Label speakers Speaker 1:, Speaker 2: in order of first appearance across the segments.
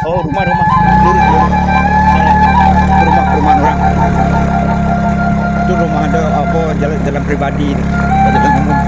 Speaker 1: Oh, rumah-rumah. Lurus, lurus. Rumah-rumah orang. Itu rumah ada apa jalan pribadi itu. Jalan umum.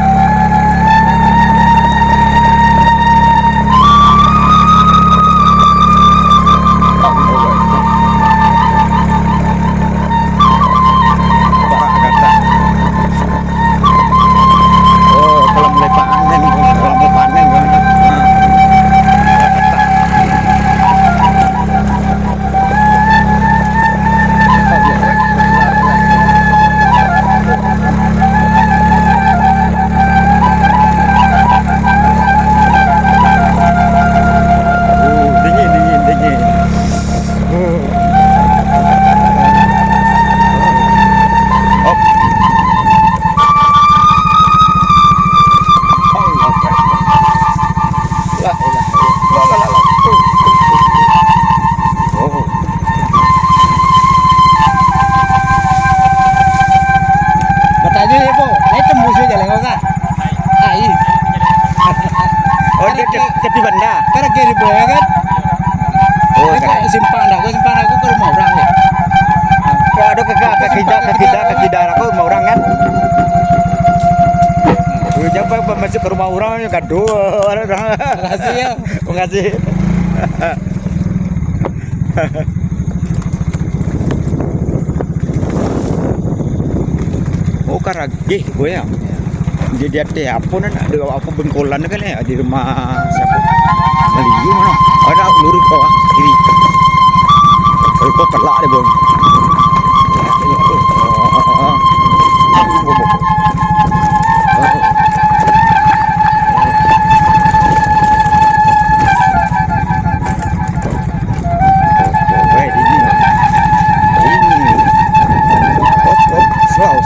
Speaker 1: Tepi banda.
Speaker 2: Karena kiri boleh kan?
Speaker 1: Oh,
Speaker 2: simpang aku ke rumah orang ya.
Speaker 1: Kalau ada kaki darah kau rumah orang kan? Jangan masuk ke rumah orang yang kado.
Speaker 2: Makasih ya.
Speaker 1: Makasih. Oh, karage gue ya. Jadi ada apa ada apa bengkolan kan ya di rumah siapa? Meliu mana? Ada lurus bawah kiri. Kok kelak deh bang. Slow.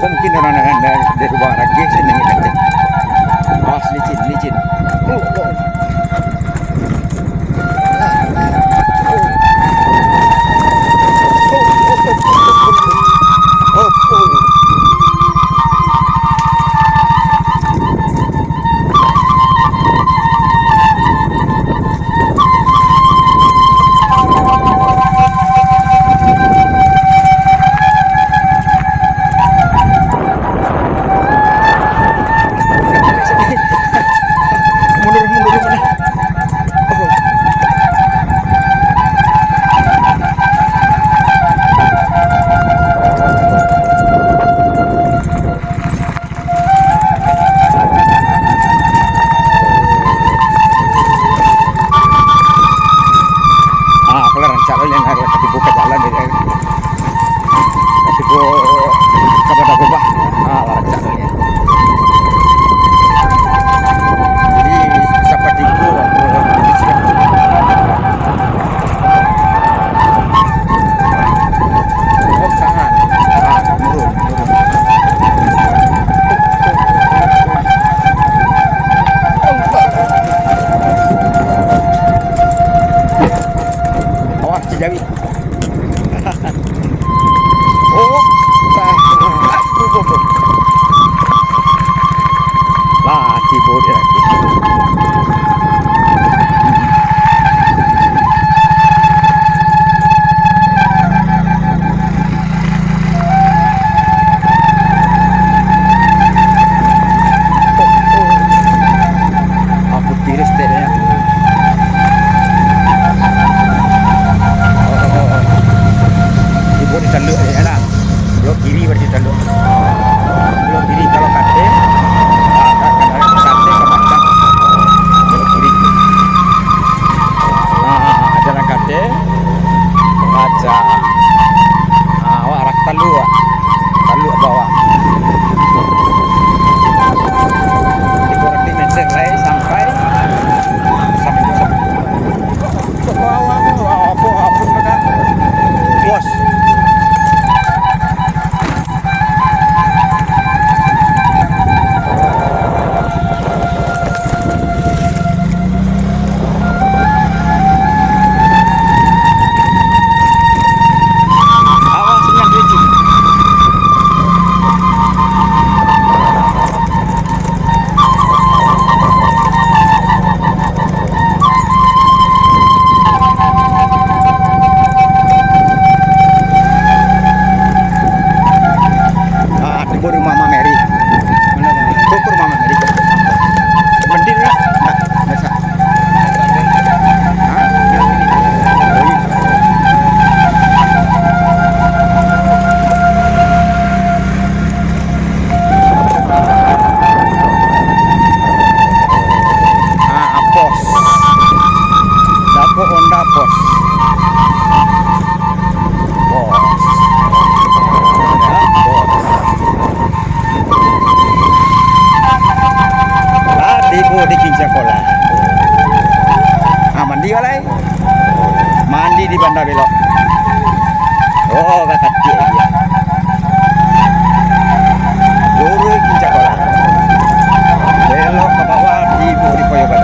Speaker 1: Mungkin orang dari luar lagi sini nanti. Awas licin. Honda Boss. Boss. Ya, Boss. Tadi bu di Kincakola. Ah, mandi oleh. Mandi di Banda Belok. Oh, kakak dia. Lurus Kincakola. Belok ke bawah di Koyoban.